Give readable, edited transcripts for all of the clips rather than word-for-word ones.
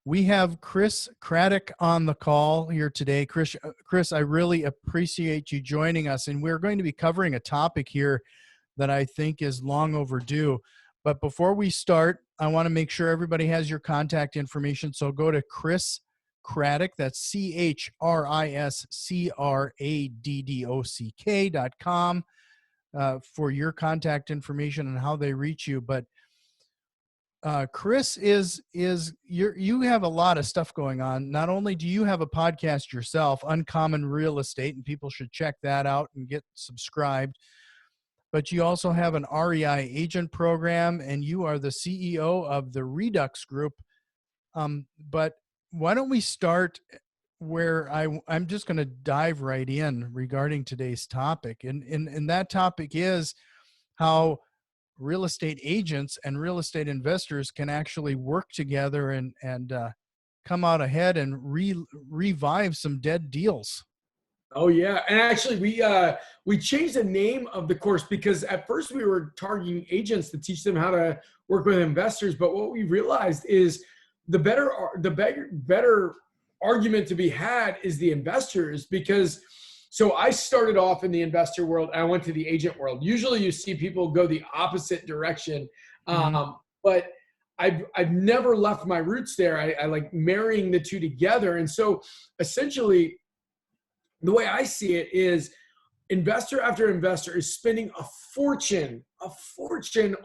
We have Chris Craddock on the call here today. Chris, I really appreciate you joining us, and we're going to be covering a topic here that I think is long overdue. But before we start, I want to make sure everybody has your contact information. So go to Chris Craddock, that's CHRISCRADDOCK.com for your contact information and how they reach you. But Chris you have a lot of stuff going on. Not only do you have a podcast yourself, Uncommon Real Estate, and people should check that out and get subscribed, but you also have an REI Agent Program, and you are the CEO of the Redux Group. But why don't we start where I'm just going to dive right in regarding today's topic. And that topic is how real estate agents and real estate investors can actually work together and come out ahead and revive some dead deals. Oh yeah, and actually we changed the name of the course because at first we were targeting agents to teach them how to work with investors, but what we realized is the better argument to be had is the investors, because so I started off in the investor world and I went to the agent world. Usually you see people go the opposite direction, but I've never left my roots there. I like marrying the two together, and so essentially the way I see it is investor after investor is spending a fortune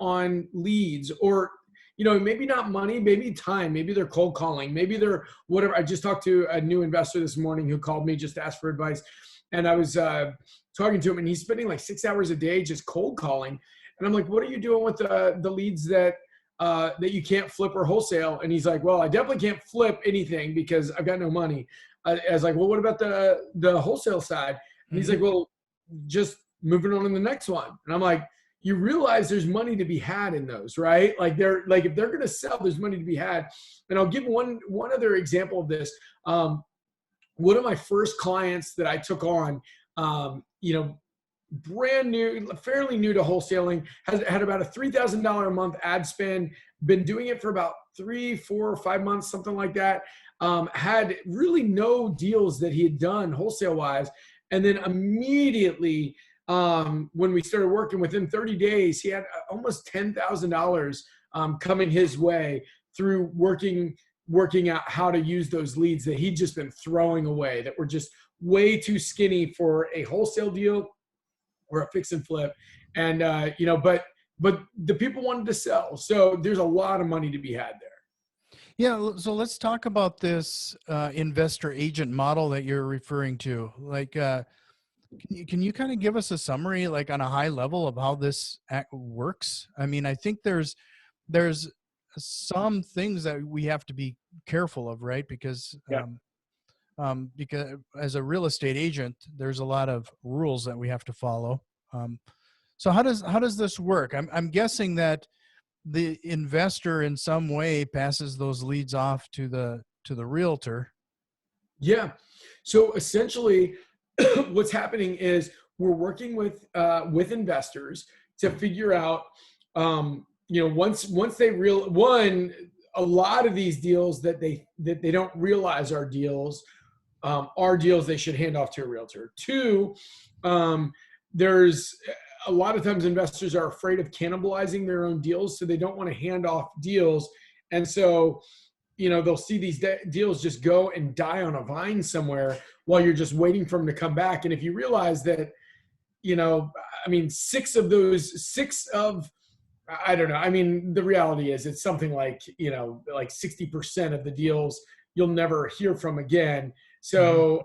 on leads, or, you know, maybe not money, maybe time, maybe they're cold calling, maybe they're whatever. I just talked to a new investor this morning who called me just to ask for advice. And I was talking to him, and he's spending like 6 hours a day just cold calling. And I'm like, what are you doing with the leads that you can't flip or wholesale? And he's like, well, I definitely can't flip anything because I've got no money. I was like, well, what about the wholesale side? And he's like, well, just moving on to the next one. And I'm like, you realize there's money to be had in those, right? Like if they're going to sell, there's money to be had. And I'll give one other example of this. One of my first clients that I took on, brand new, fairly new to wholesaling, had about a $3,000 a month ad spend, been doing it for about 3, 4, or 5 months, something like that. Had really no deals that he had done wholesale wise. And then immediately, when we started working, within 30 days, he had almost $10,000 coming his way through working out how to use those leads that he'd just been throwing away, that were just way too skinny for a wholesale deal or a fix and flip. And, but the people wanted to sell. So there's a lot of money to be had there. Yeah. So let's talk about this investor agent model that you're referring to. Like, can you kind of give us a summary, like on a high level, of how this works? I mean, I think there's some things that we have to be careful of, right? Because as a real estate agent, there's a lot of rules that we have to follow. So how does this work? I'm guessing that the investor in some way passes those leads off to the realtor. Yeah. So essentially what's happening is we're working with investors to figure out, once they a lot of these deals that they don't realize are deals they should hand off to a realtor. 2, there's a lot of times investors are afraid of cannibalizing their own deals, so they don't want to hand off deals. And so, they'll see these deals just go and die on a vine somewhere while you're just waiting for them to come back. And if you realize that, 6 of, I don't know. I mean, the reality is it's something like 60% of the deals you'll never hear from again. So,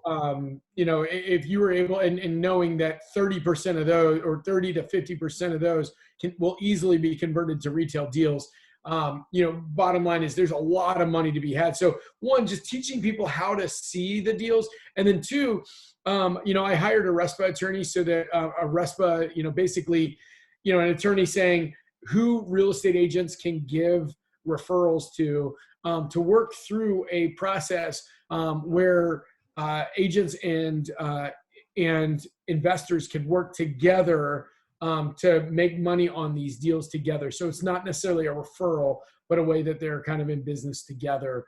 if you were able, and knowing that 30% of those, or 30 to 50% of those will easily be converted to retail deals, bottom line is there's a lot of money to be had. So 1, just teaching people how to see the deals. And then 2, I hired a RESPA attorney, so that a RESPA, basically, an attorney saying who real estate agents can give referrals to work through a process where agents and investors can work together to make money on these deals together. So it's not necessarily a referral, but a way that they're kind of in business together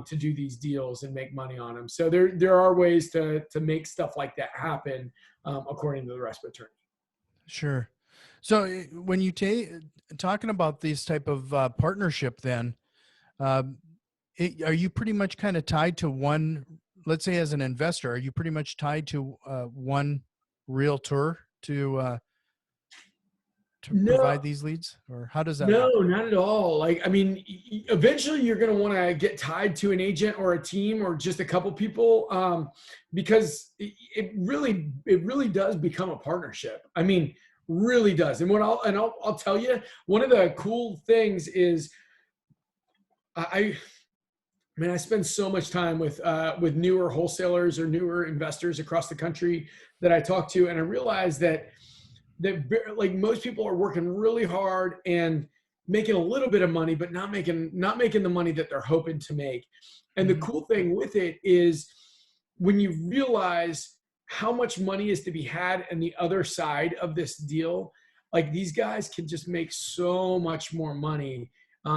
to do these deals and make money on them. So there are ways to make stuff like that happen according to the RESPA attorney. Sure. So when you talking about these type of partnership, then are you pretty much kind of tied to one? Let's say as an investor, are you pretty much tied to one realtor to No, provide these leads, or how does that no, work? not at all. Like, I mean, eventually you're going to want to get tied to an agent or a team or just a couple people, because it really does become a partnership. I mean, really does. And I'll tell you, one of the cool things is I spend so much time with newer wholesalers or newer investors across the country that I talk to, and I realize that like most people are working really hard and making a little bit of money, but not making the money that they're hoping to make. And the Mhm. cool thing with it is when you realize how much money is to be had on the other side of this deal, like these guys can just make so much more money.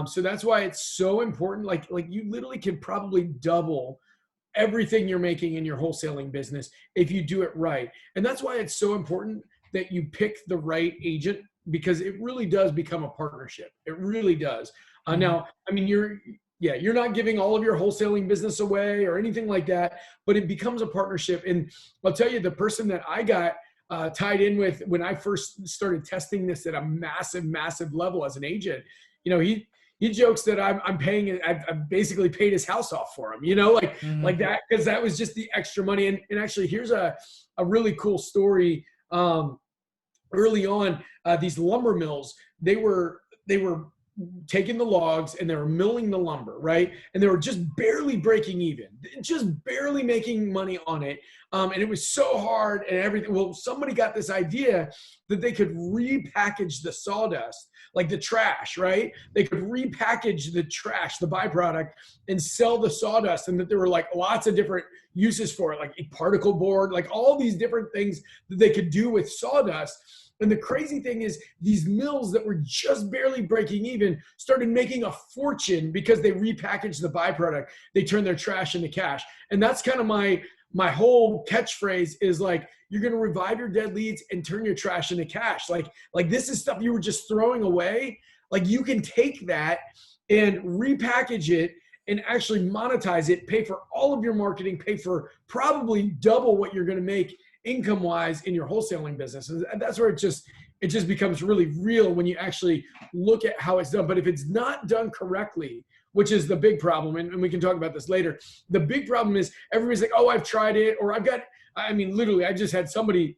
So that's why it's so important. Like you literally can probably double everything you're making in your wholesaling business if you do it right. And that's why it's so important that you pick the right agent, because it really does become a partnership. It really does. Mhm. Now, I mean, you're not giving all of your wholesaling business away or anything like that, but it becomes a partnership. And I'll tell you, the person that I got tied in with when I first started testing this at a massive level as an agent, he jokes that I'm paying, I've basically paid his house off for him, like Mhm. that, because that was just the extra money. And actually, here's a really cool story. Early on, these lumber mills, they were taking the logs and they were milling the lumber, right? And they were just barely breaking even, just barely making money on it. And it was so hard and everything. Well, somebody got this idea that they could repackage the sawdust, like the trash, right? They could repackage the trash, the byproduct, and sell the sawdust. And that there were like lots of different uses for it, like a particle board, like all these different things that they could do with sawdust. And the crazy thing is these mills that were just barely breaking even started making a fortune because they repackaged the byproduct. They turned their trash into cash. And that's kind of my whole catchphrase is like, you're going to revive your dead leads and turn your trash into cash. Like this is stuff you were just throwing away. Like you can take that and repackage it and actually monetize it, pay for all of your marketing, pay for probably double what you're going to make income wise in your wholesaling business. And that's where it just becomes really real when you actually look at how it's done. But if it's not done correctly, which is the big problem, and we can talk about this later, the big problem is everybody's like, oh, I've tried it, or literally, I just had somebody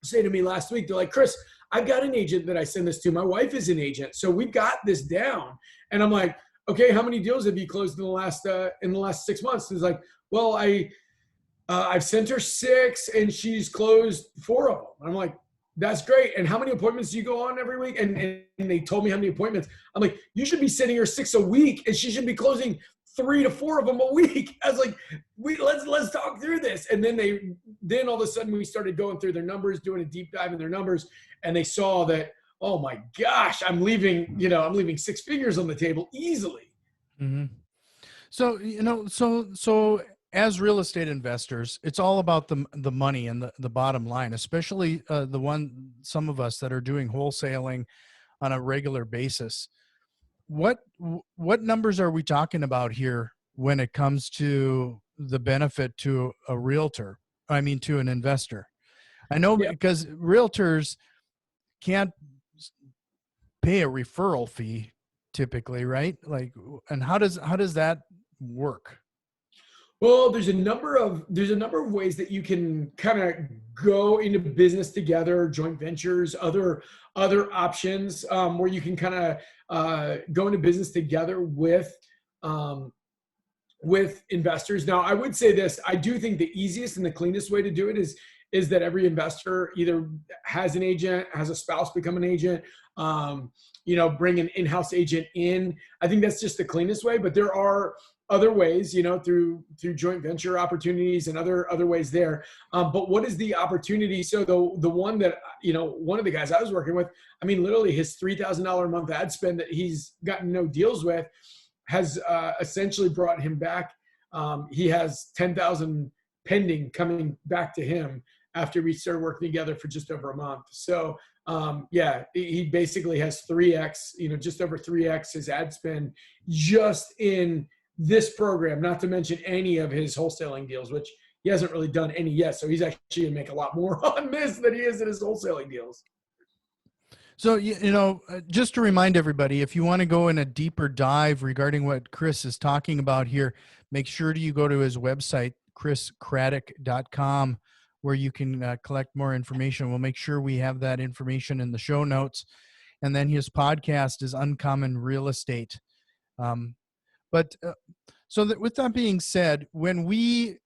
say to me last week, they're like, Chris, I've got an agent that I send this to. My wife is an agent, so we've got this down. And I'm like, okay, how many deals have you closed in the last 6 months? And it's like, well, I've sent her 6 and she's closed 4 of them. I'm like, that's great. And how many appointments do you go on every week? And they told me how many appointments. I'm like, you should be sending her 6 a week and she should be closing 3 to 4 of them a week. I was like, let's talk through this. And then all of a sudden we started going through their numbers, doing a deep dive in their numbers. And they saw that, oh my gosh, I'm leaving 6 figures on the table easily. Mhm. So, so as real estate investors, it's all about the money and the bottom line, especially some of us that are doing wholesaling on a regular basis. What numbers are we talking about here when it comes to the benefit to a realtor? I mean, to an investor. I know Yeah. because realtors can't pay a referral fee typically, right? Like, and how does that work? Well, there's a number of ways that you can kind of go into business together, joint ventures, other options where you can kind of go into business together with investors. Now, I would say this: I do think the easiest and the cleanest way to do it is that every investor either has an agent, has a spouse become an agent, bring an in-house agent in. I think that's just the cleanest way, but there are other ways, through joint venture opportunities and other ways there. But what is the opportunity? So the one that, one of the guys I was working with, I mean, literally his $3,000 a month ad spend that he's gotten no deals with has essentially brought him back. He has 10,000 pending coming back to him after we started working together for just over a month. So he basically has 3x, just over 3x his ad spend just in this program, not to mention any of his wholesaling deals, which he hasn't really done any yet. So he's actually gonna make a lot more on this than he is in his wholesaling deals. So, just to remind everybody, if you want to go in a deeper dive regarding what Chris is talking about here, make sure you go to his website, chriscraddock.com, where you can collect more information. We'll make sure we have that information in the show notes. And then his podcast is Uncommon Real Estate. With that being said, when we,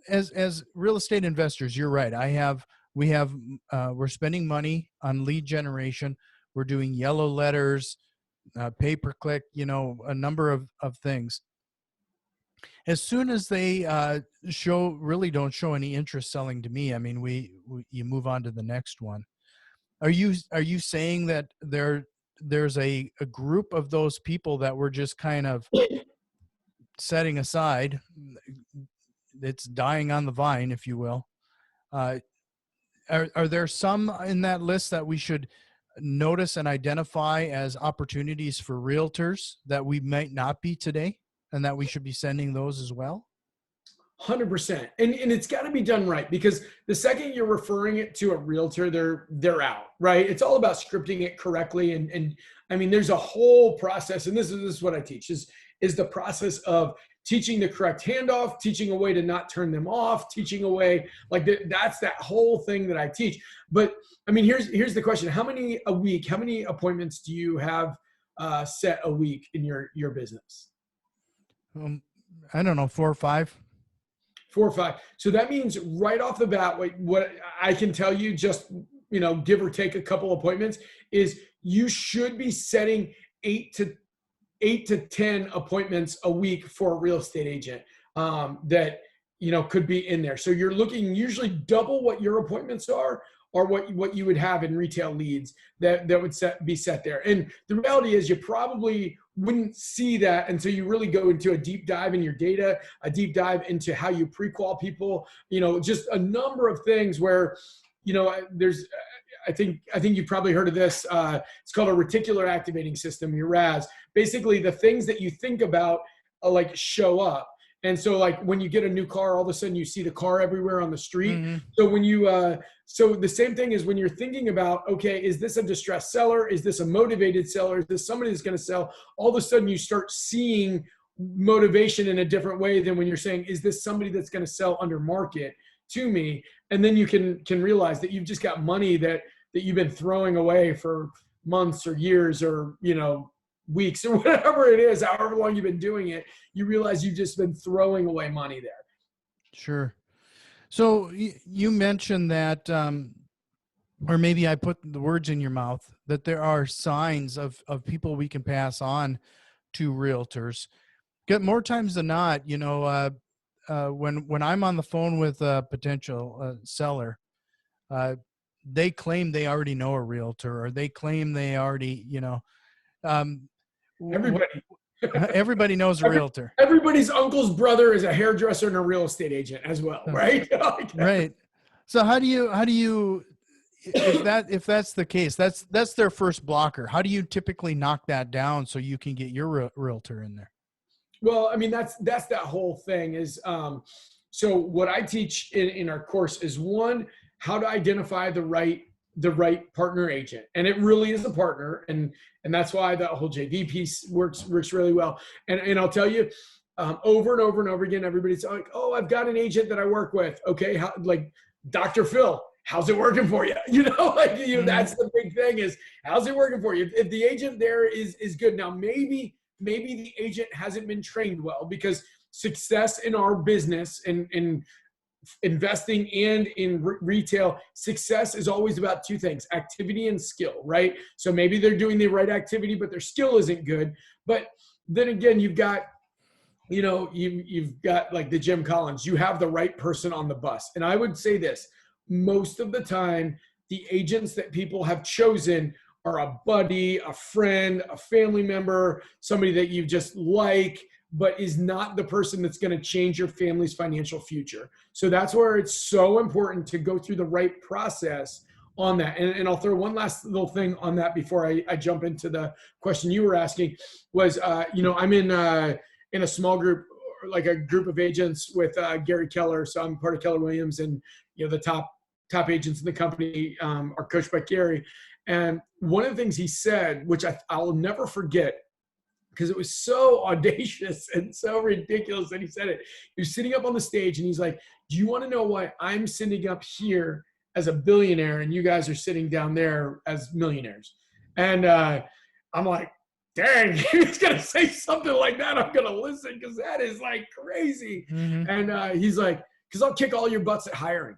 as real estate investors, you're right. We're spending money on lead generation. We're doing yellow letters, pay-per-click, a number of things. As soon as they really don't show any interest selling to me, I mean, you move on to the next one. Are you saying that there's a group of those people that we're just kind of setting aside? It's dying on the vine, if you will. Are there some in that list that we should notice and identify as opportunities for realtors that we might not be today, and that we should be sending those as well? 100%. And it's got to be done right, because the second you're referring it to a realtor, they're out, right? It's all about scripting it correctly. And I mean, there's a whole process, and this is what I teach is the process of teaching the correct handoff, teaching a way to not turn them off, teaching a way that's that whole thing that I teach. But I mean, here's the question. How many appointments do you have set a week in your business? I don't know, 4 or 5. 4 or 5. So that means right off the bat, what I can tell you, just, give or take a couple appointments, is you should be setting 8 to 10 appointments a week for a real estate agent that, could be in there. So you're looking usually double what your appointments are, or what you would have in retail leads that would be set there. And the reality is you probably wouldn't see that until you really go into a deep dive in your data, a deep dive into how you pre-qual people, just a number of things where, there's, I think you've probably heard of this. It's called a reticular activating system, your RAS. Basically, the things that you think about show up. And so when you get a new car, all of a sudden you see the car everywhere on the street. Mm-hmm. So when you, so the same thing is when you're thinking about, okay, is this a distressed seller? Is this a motivated seller? Is this somebody that's going to sell? All of a sudden you start seeing motivation in a different way than when you're saying, is this somebody that's going to sell under market to me? And then you can realize that you've just got money that you've been throwing away for months or years or, weeks or whatever it is, however long you've been doing it, you realize you've just been throwing away money there. Sure. So you mentioned that, or maybe I put the words in your mouth, that there are signs of people we can pass on to realtors. Get more times than not, when I'm on the phone with a potential seller, they claim they already know a realtor, or they claim they already, everybody knows a realtor. Everybody's uncle's brother is a hairdresser and a real estate agent as well, right? Right. So how do you if that's the case, that's their first blocker. How do you typically knock that down so you can get your realtor in there? Well, I mean, that's that whole thing is, so what I teach in our course is, one, how to identify the right partner agent. And it really is a partner. And that's why the whole JV piece works really well. And I'll tell you, over and over and over again, everybody's like, oh, I've got an agent that I work with. Okay. Dr. Phil, how's it working for you? Mm-hmm. That's the big thing is, how's it working for you? If the agent there is good. Now, maybe the agent hasn't been trained well, because success in our business and investing and in retail, success is always about two things: activity and skill, right? So maybe they're doing the right activity, but their skill isn't good. But then again, you've got, you've got like the Jim Collins, you have the right person on the bus. And I would say this, most of the time, the agents that people have chosen are a buddy, a friend, a family member, somebody that you just like, but is not the person that's going to change your family's financial future. So that's where it's so important to go through the right process on that. And I'll throw one last little thing on that before I jump into the question you were asking was, I'm in a small group, like a group of agents with Gary Keller. So I'm part of Keller Williams, and the top agents in the company are coached by Gary. And one of the things he said, which I'll never forget, because it was so audacious and so ridiculous that he said it. He was sitting up on the stage and he's like, do you want to know why I'm sitting up here as a billionaire and you guys are sitting down there as millionaires? And I'm like, dang, he's going to say something like that. I'm going to listen, because that is like crazy. Mm-hmm. And he's like, because I'll kick all your butts at hiring.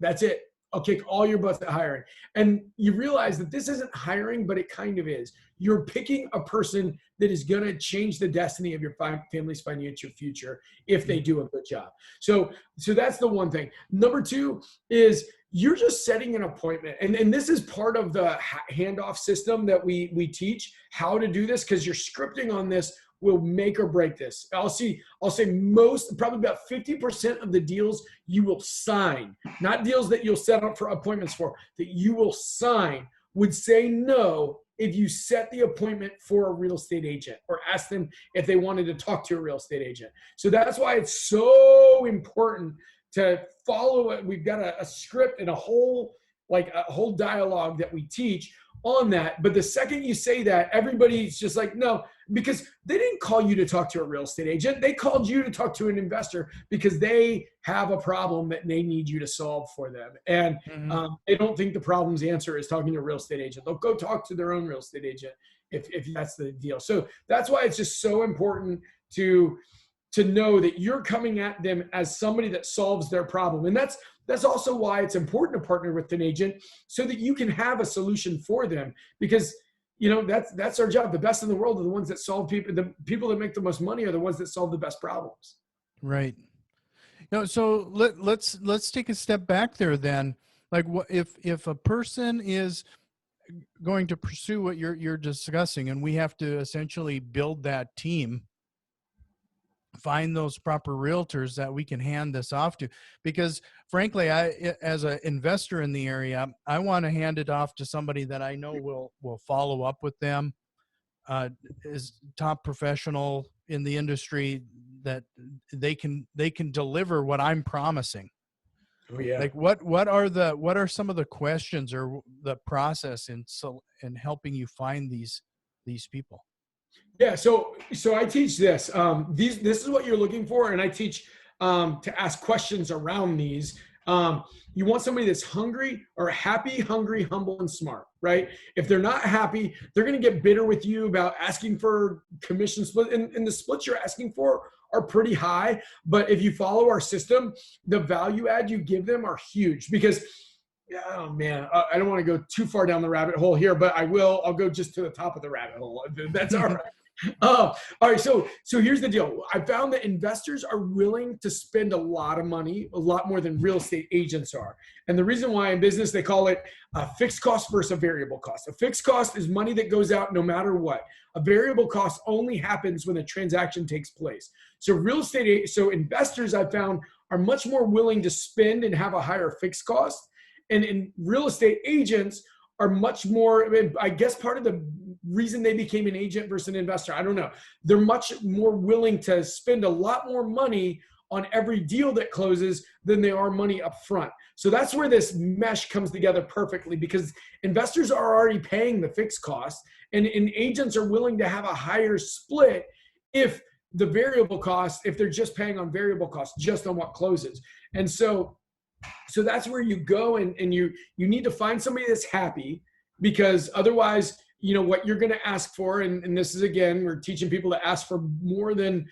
That's it. I'll kick all your butts at hiring. And you realize that this isn't hiring, but it kind of is. You're picking a person that is going to change the destiny of your family's financial future if they do a good job. So that's the one thing. Number two is you're just setting an appointment. And this is part of the handoff system that we teach how to do this, because you're scripting on this will make or break this. I'll say probably about 50% of the deals you will sign, not deals that you'll set up for appointments for, that you will sign, would say no if you set the appointment for a real estate agent or ask them if they wanted to talk to a real estate agent. So that's why it's so important to follow it. We've got a script and a whole dialogue that we teach on that. But the second you say that, everybody's just like, no, because they didn't call you to talk to a real estate agent. They called you to talk to an investor because they have a problem that they need you to solve for them. And they don't think the problem's answer is talking to a real estate agent. They'll go talk to their own real estate agent if that's the deal. So that's why it's just so important to know that you're coming at them as somebody that solves their problem. And that's also why it's important to partner with an agent, so that you can have a solution for them, because that's our job. The best in the world are the ones that solve the people that make the most money are the ones that solve the best problems. Right. So let's take a step back there then. Like, what if a person is going to pursue what you're discussing, and we have to essentially build that team, find those proper realtors that we can hand this off to, because frankly, as an investor in the area, I want to hand it off to somebody that I know will follow up with them, is top professional in the industry, that they can deliver what I'm promising. Oh yeah. Like what are some of the questions or the process in helping you find these people? Yeah, so I teach this. This is what you're looking for, and I teach to ask questions around these. You want somebody that's hungry or happy, hungry, humble, and smart, right? If they're not happy, they're going to get bitter with you about asking for commission split, and the splits you're asking for are pretty high. But if you follow our system, the value add you give them are huge, because oh man, I don't want to go too far down the rabbit hole here, but I'll go just to the top of the rabbit hole. That's all right. All right. So here's the deal. I found that investors are willing to spend a lot of money, a lot more than real estate agents are. And the reason why in business, they call it a fixed cost versus a variable cost. A fixed cost is money that goes out no matter what. A variable cost only happens when a transaction takes place. So investors, I found, are much more willing to spend and have a higher fixed cost. And in real estate agents are much more, I guess part of the reason they became an agent versus an investor, I don't know. They're much more willing to spend a lot more money on every deal that closes than they are money up front. So that's where this mesh comes together perfectly, because investors are already paying the fixed cost, and agents are willing to have a higher split if the variable cost, if they're just paying on variable costs, just on what closes. And so that's where you go, and you need to find somebody that's happy, because otherwise what you're going to ask for. And this is, again, we're teaching people to ask for more than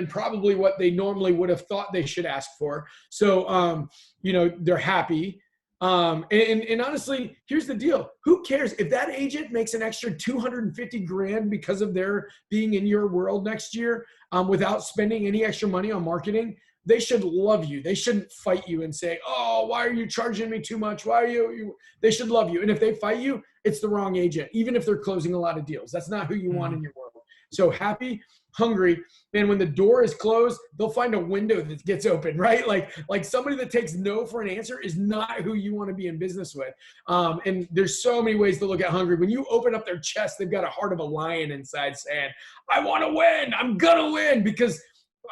probably what they normally would have thought they should ask for. So, they're happy. And honestly, here's the deal. Who cares if that agent makes an extra 250 grand because of their being in your world next year, without spending any extra money on marketing? They should love you. They shouldn't fight you and say, oh, why are you charging me too much? Why are you? They should love you. And if they fight you, it's the wrong agent, even if they're closing a lot of deals. That's not who you want in your world. So happy, hungry, and when the door is closed, they'll find a window that gets open, right? Like somebody that takes no for an answer is not who you want to be in business with. And there's so many ways to look at hungry. When you open up their chest, they've got a heart of a lion inside saying, I want to win. I'm going to win. Because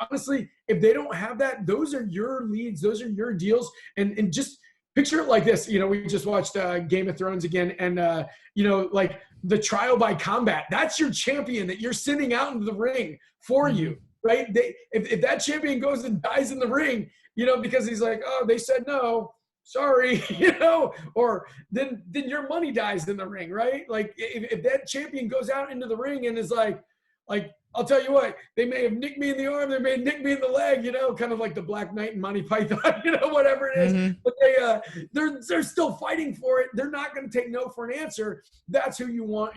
honestly, if they don't have that, those are your leads. Those are your deals. And just picture it like this. We just watched Game of Thrones again. And, like the trial by combat, that's your champion that you're sending out into the ring for you, right? If that champion goes and dies in the ring, because he's like, oh, they said no, sorry, or then your money dies in the ring, right? Like if that champion goes out into the ring and is like, I'll tell you what, they may have nicked me in the arm, they may have nicked me in the leg, kind of like the Black Knight and Monty Python, whatever it is. But they're still fighting for it. They're not going to take no for an answer. That's who you want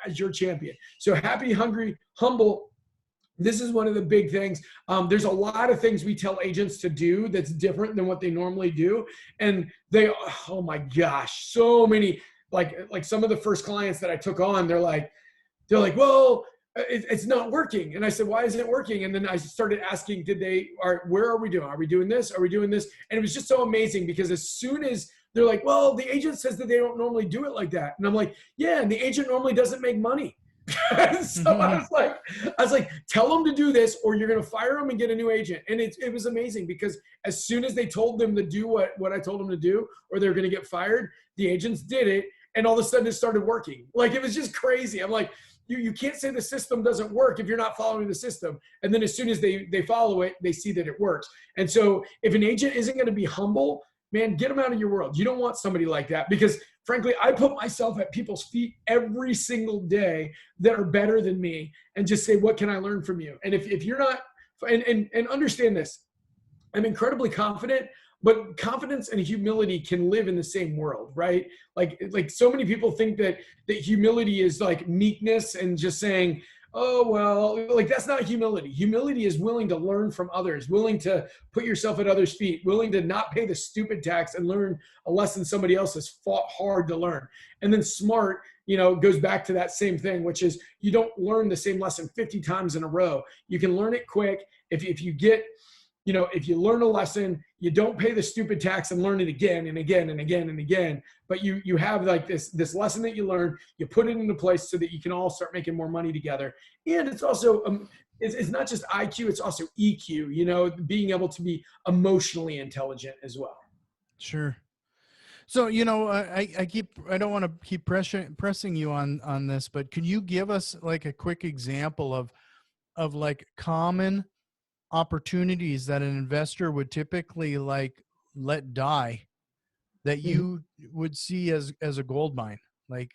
as your champion. So happy, hungry, humble. This is one of the big things. There's a lot of things we tell agents to do that's different than what they normally do. And oh my gosh, so many, like some of the first clients that I took on, they're like, well, it's not working. And I said, why isn't it working? And then I started asking, where are we doing? Are we doing this? Are we doing this? And it was just so amazing because as soon as they're like, well, the agent says that they don't normally do it like that. And I'm like, yeah, and the agent normally doesn't make money. So I was like, tell them to do this or you're going to fire them and get a new agent. And it was amazing because as soon as they told them to do what I told them to do, or they're going to get fired, the agents did it. And all of a sudden it started working. Like, it was just crazy. I'm like, you can't say the system doesn't work if you're not following the system. And then as soon as they follow it, they see that it works. And so if an agent isn't going to be humble, man, get them out of your world. You don't want somebody like that because frankly, I put myself at people's feet every single day that are better than me and just say, what can I learn from you? And if you're not, and understand this, I'm incredibly confident, but confidence and humility can live in the same world, right? Like so many people think that humility is like meekness and just saying, oh, well, like that's not humility. Humility is willing to learn from others, willing to put yourself at others' feet, willing to not pay the stupid tax and learn a lesson somebody else has fought hard to learn. And then smart, goes back to that same thing, which is you don't learn the same lesson 50 times in a row. You can learn it quick. If you learn a lesson, you don't pay the stupid tax and learn it again and again and again and again. But you have like this lesson that you learn, you put it into place so that you can all start making more money together. And it's also, it's not just IQ, it's also EQ, being able to be emotionally intelligent as well. Sure. So, I don't want to keep pressing you on this, but can you give us like a quick example of like common opportunities that an investor would typically like let die that you would see as a gold mine, like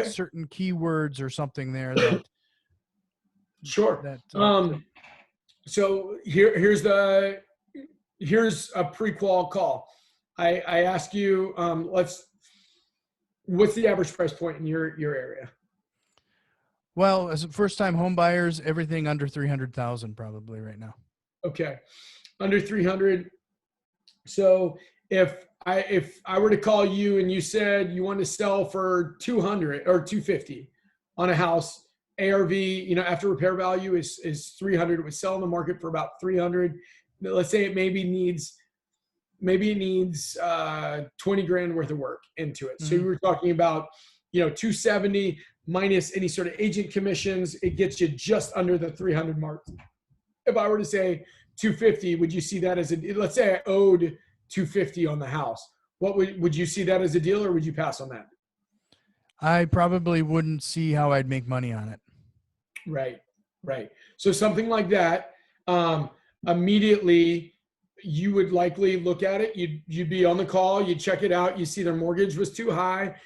certain keywords or something there that sure. So here's a pre-qual call. I ask you, what's the average price point in your area? Well, as a first-time home buyers, everything under 300,000 probably right now. Okay. Under 300. So if I were to call you and you said you want to sell for 200 or 250 on a house, ARV, after repair value is 300, it would sell in the market for about 300. Let's say it maybe needs 20 grand worth of work into it. So we were talking about, 270 minus any sort of agent commissions, it gets you just under the 300 mark. If I were to say 250, would you see that as let's say I owed 250 on the house. What would you see that as a deal or would you pass on that? I probably wouldn't see how I'd make money on it. Right. So something like that, immediately you would likely look at it. You'd be on the call, you'd check it out. You see their mortgage was too high.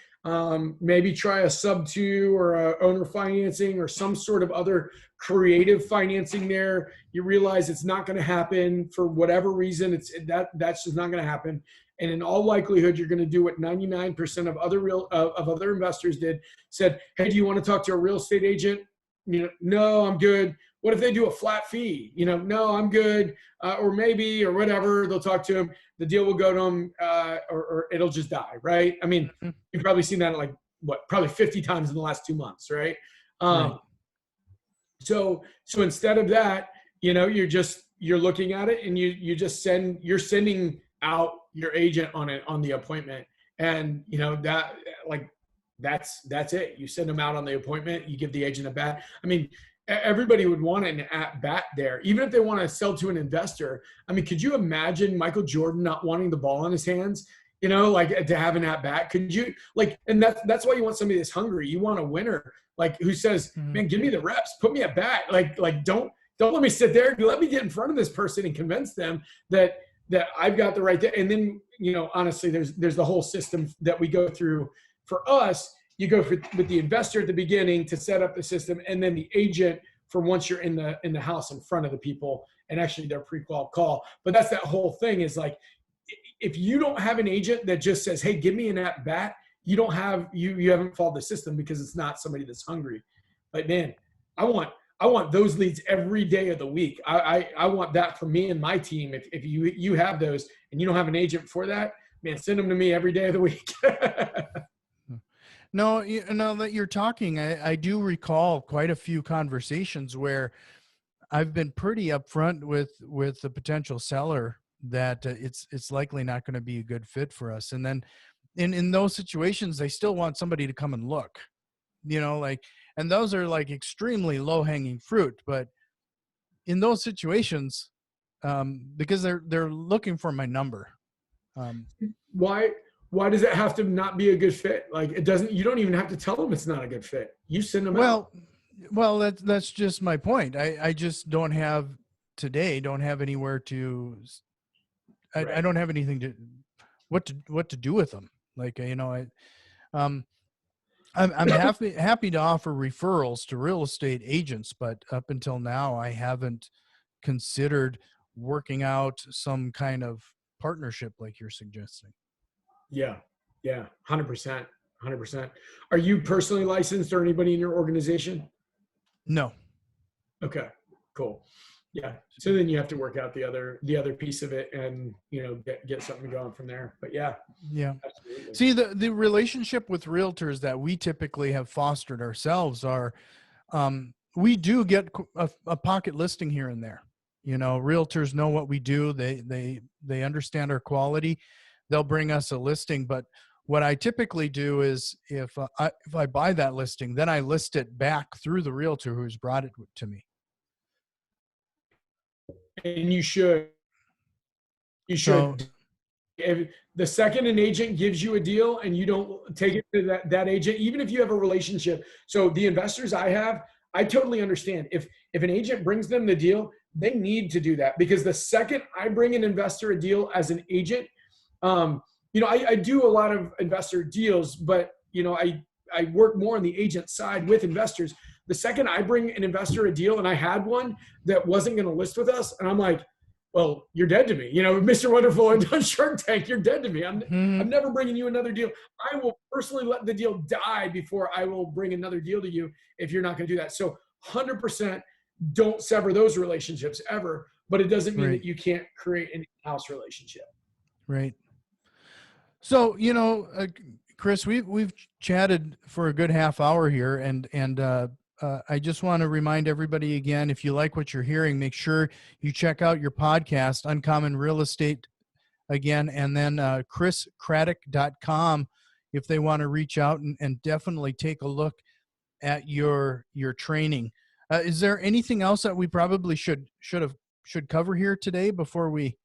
Maybe try a sub to or a owner financing or some sort of other creative financing there. You realize it's not going to happen for whatever reason. That's just not going to happen. And in all likelihood, you're going to do what 99% of other investors said, hey, do you want to talk to a real estate agent? No, I'm good. What if they do a flat fee? No, I'm good. Or maybe, or whatever, they'll talk to him. The deal will go to him, or it'll just die, right? I mean, you've probably seen that like probably 50 times in the last 2 months, right? Right. So instead of that, you're looking at it and you're sending out your agent on the appointment, and that's it. You send them out on the appointment. You give the agent a bat. I mean, everybody would want an at bat there, even if they want to sell to an investor. I mean, could you imagine Michael Jordan not wanting the ball in his hands? To have an at bat. Could you and that's why you want somebody that's hungry. You want a winner, who says, man, give me the reps, put me at bat. Don't let me sit there. Let me get in front of this person and convince them that I've got the right. And then, honestly, there's the whole system that we go through. For us, you go with the investor at the beginning to set up the system, and then the agent for once you're in the house in front of the people and actually their pre-qual call. But that's that whole thing is if you don't have an agent that just says, hey, give me an at bat, you haven't followed the system, because it's not somebody that's hungry. But man, I want those leads every day of the week. I want that for me and my team. If you have those and you don't have an agent for that, man, send them to me every day of the week. No, that you're talking, I do recall quite a few conversations where I've been pretty upfront with the potential seller that it's likely not going to be a good fit for us. And then in those situations, they still want somebody to come and look, and those are extremely low hanging fruit. But in those situations, because they're looking for my number. Why does it have to not be a good fit? You don't even have to tell them it's not a good fit. You send them out. Well, that's just my point. I just don't have anywhere to, Right. I don't have anything to, what to do with them. I'm happy to offer referrals to real estate agents, but up until now, I haven't considered working out some kind of partnership like you're suggesting. Yeah. 100%. Are you personally licensed or anybody in your organization? No. Okay, cool. Yeah. So then you have to work out the other piece of it and, get something going from there. But yeah. Absolutely. See, the relationship with realtors that we typically have fostered ourselves are, we do get a pocket listing here and there. Realtors know what we do. They understand our quality. They'll bring us a listing. But what I typically do is if I buy that listing, then I list it back through the realtor who's brought it to me. And you should. If the second an agent gives you a deal and you don't take it to that agent, even if you have a relationship. So the investors I totally understand. If an agent brings them the deal, they need to do that, because the second I bring an investor a deal as an agent, I do a lot of investor deals, but I work more on the agent side with investors. The second I bring an investor a deal, and I had one that wasn't going to list with us, and I'm like, well, you're dead to me. Mr. Wonderful and on Shark Tank, you're dead to me. I'm never bringing you another deal. I will personally let the deal die before I will bring another deal to you if you're not going to do that. So 100% don't sever those relationships ever, but it doesn't mean that you can't create an in-house relationship. Right. So, Chris, we've chatted for a good half hour here, and I just want to remind everybody again, if you like what you're hearing, make sure you check out your podcast, Uncommon Real Estate, again, and then chriscraddock.com if they want to reach out and definitely take a look at your training. Is there anything else that we probably should cover here today before we?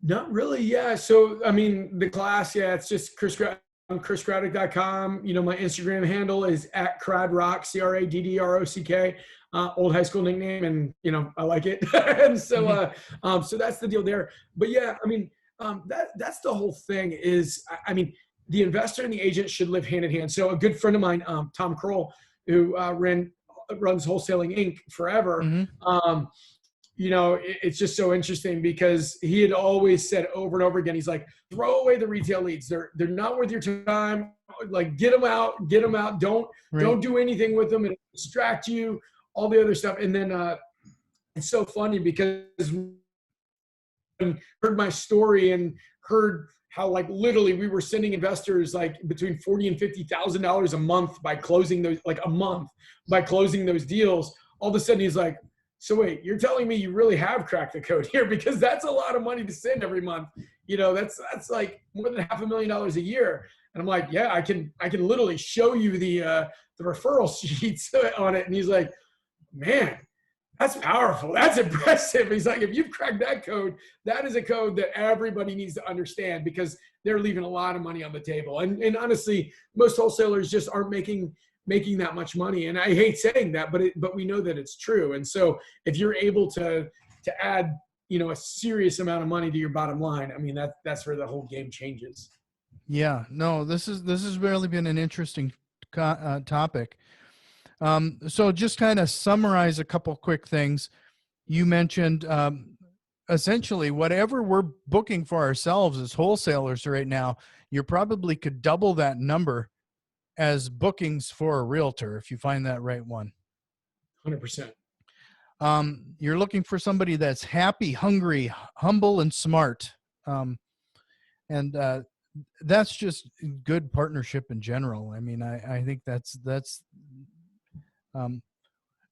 Not really. Yeah. So, I mean, the class, it's just chriscraddock.com. My Instagram handle is @Cradrock, CRADDROCK, old high school nickname. And, I like it. And so, so that's the deal there. But yeah, I mean, That's the whole thing is, I mean, the investor and the agent should live hand in hand. So a good friend of mine, Tom Kroll, who runs Wholesaling Inc. forever, Mm-hmm. it's just so interesting because he had always said over and over again, he's like, throw away the retail leads. They're not worth your time. Like, get them out. Don't do anything with them. It'll distract you, all the other stuff. And then it's so funny because heard my story and heard how like literally we were sending investors like between $40,000 and $50,000 a month by closing those deals. All of a sudden he's like, so wait, you're telling me you really have cracked the code here? Because that's a lot of money to send every month. That's like more than $500,000 a year. And I'm like, yeah, I can literally show you the referral sheets on it. And he's like, man, that's powerful. That's impressive. He's like, if you've cracked that code, that is a code that everybody needs to understand because they're leaving a lot of money on the table. And honestly, most wholesalers just aren't making that much money. And I hate saying that, but we know that it's true. And so if you're able to add, a serious amount of money to your bottom line, I mean, that's where the whole game changes. Yeah, no, this has really been an interesting topic. So just kind of summarize a couple quick things. You mentioned essentially whatever we're booking for ourselves as wholesalers right now, you probably could double that number as bookings for a realtor if you find that right one. 100%. You're looking for somebody that's happy, hungry, humble, and smart. And that's just good partnership in general. I mean, I think that's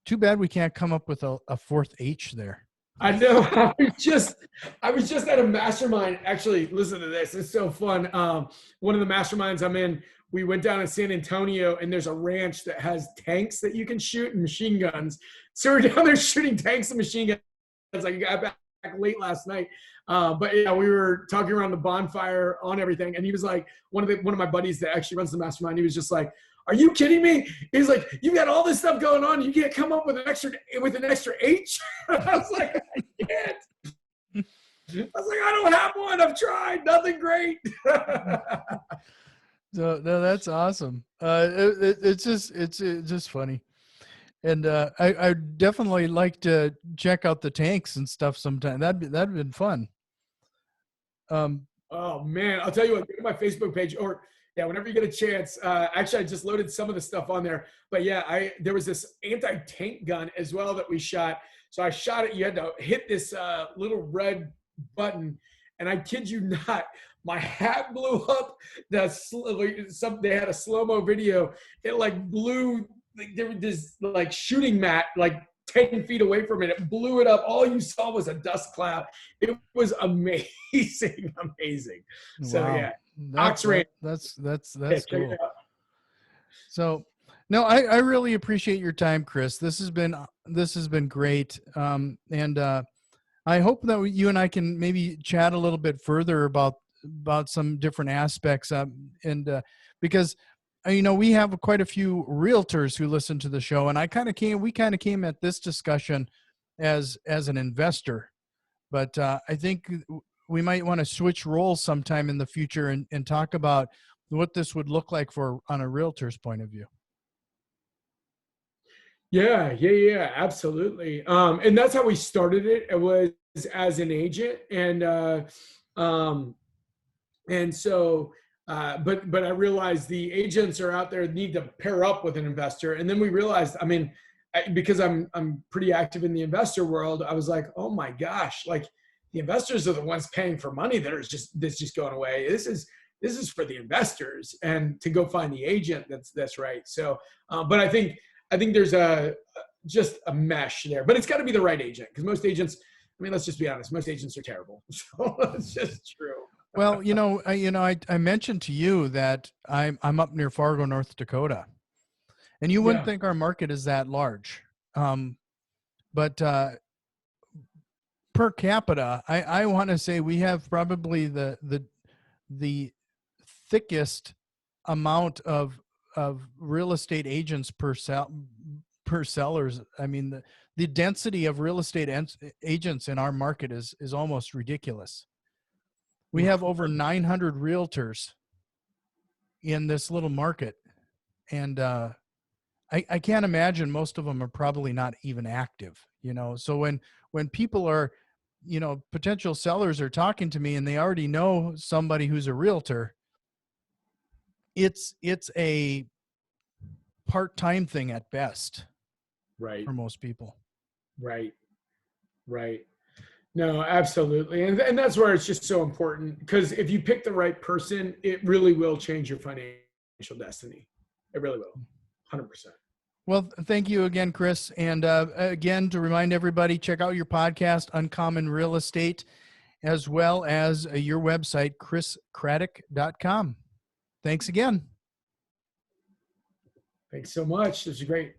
too bad we can't come up with a fourth H there. I know. I was just at a mastermind. Actually, listen to this. It's so fun. One of the masterminds I'm in, we went down to San Antonio and there's a ranch that has tanks that you can shoot and machine guns. So we're down there shooting tanks and machine guns. Like I got back late last night. But yeah, we were talking around the bonfire on everything. And he was like, one of my buddies that actually runs the mastermind, he was just like, are you kidding me? He's like, you got all this stuff going on. You can't come up with an extra H. I was like, I can't. I was like, I don't have one. I've tried. Nothing great. So no, that's awesome. It's just funny. And I definitely like to check out the tanks and stuff sometime. That'd been fun. Oh man, I'll tell you what, go to my Facebook page or yeah, whenever you get a chance. Actually, I just loaded some of the stuff on there. But yeah, there was this anti-tank gun as well that we shot. So I shot it. You had to hit this little red button, and I kid you not, my hat blew up. They had a slow-mo video. It like blew. Like, there was this like shooting mat like 10 feet away from it. It blew it up. All you saw was a dust cloud. It was amazing, amazing. So wow. yeah. That's cool. So no, I really appreciate your time, Chris. This has been great. And I hope that you and I can maybe chat a little bit further about some different aspects. Because we have quite a few realtors who listen to the show, and we kind of came at this discussion as an investor, but I think we might want to switch roles sometime in the future and talk about what this would look like on a realtor's point of view. Yeah, absolutely. And that's how we started it. It was as an agent, and so, but I realized the agents are out there need to pair up with an investor, and then we realized, because I'm pretty active in the investor world, I was like, oh my gosh, like the investors are the ones paying for money that's just going away. This is for the investors, and to go find the agent that's right. So, but I think there's just a mesh there, but it's got to be the right agent, because most agents, let's just be honest, most agents are terrible. So it's just true. Well, I mentioned to you that I'm up near Fargo, North Dakota, and you wouldn't think our market is that large, but per capita, I want to say we have probably the thickest amount of real estate agents per sellers. I mean, the density of real estate agents in our market is almost ridiculous. We have over 900 realtors in this little market. And I can't imagine most of them are probably not even active, you know? So when people are, you know, potential sellers are talking to me and they already know somebody who's a realtor, it's a part-time thing at best Right, for most people. right, right. No, absolutely. And that's where it's just so important, because if you pick the right person, it really will change your financial destiny. It really will. 100%. Well, thank you again, Chris. And again, to remind everybody, check out your podcast, Uncommon Real Estate, as well as your website, chriscraddock.com. Thanks again. Thanks so much. This is great.